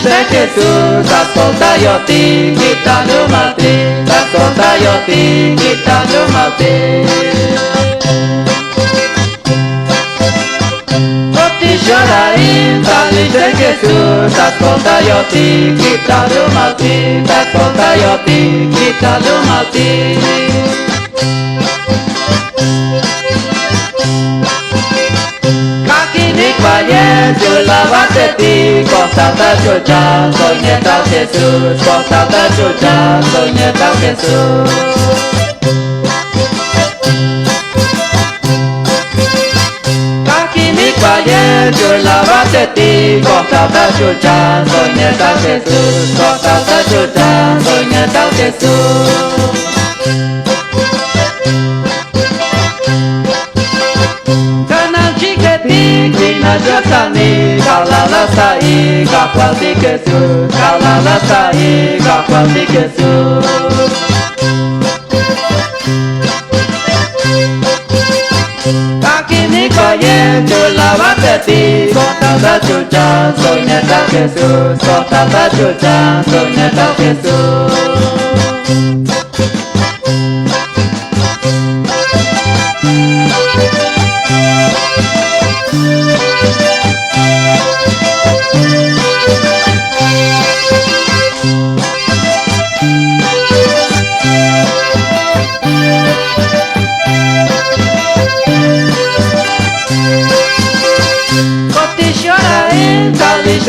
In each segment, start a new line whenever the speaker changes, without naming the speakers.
de Jesús, ascoltaioti, gritando Martín, ascoltaioti, gritando Martín. Tutti chorarin, feliz de Jesús, ascoltaioti, gritando Martín, ascoltaioti, gritando Martín. Yo lavate ti, costata chucha, soy nieta Jesús, costata chucha, soy nieta Jesús. Kakini kwaye, yo lavate ti, costata chucha, soy nieta Jesús, costata chucha, soy nieta Jesús. Jatani, kalala sai, kakwati Jesús, kalala sai, kakwati Jesús. Kakini koye, lavate ti, kotata chucha, soy nieta Jesús, kotata chucha, soy nieta Jesús.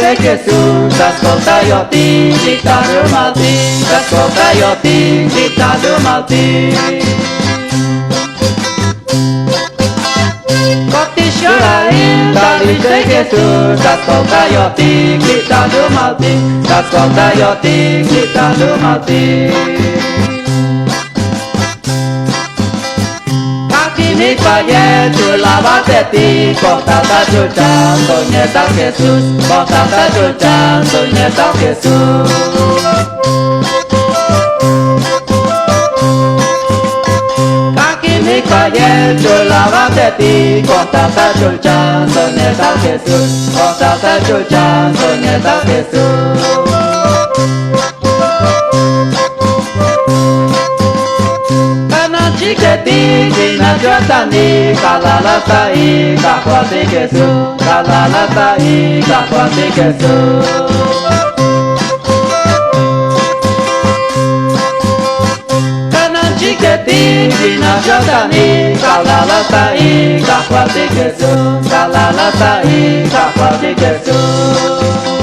De Jesús, ascoltaioti, gritando Martín, ascoltaioti, gritando Martín. Coti chorain, feliz de Jesús, ascoltaioti, gritando Martín, ascoltaioti, gritando Martín. Ni fallé, tú lavate ti, costata chucha, soy nieta Jesús, costata chucha, soy nieta Jesús. Ni fallé, tú lavate ti, costata chucha, soy nieta Jesús, costata chucha, soy nieta Jesús. Chiqueti, Gina Jatani, kalala sai, kakwati Jesús, kalala sai, kakwati Jesús. Kanan chiqueti, Gina Jatani, kalala sai, kakwati Jesús, kalala sai, kakwati Jesús.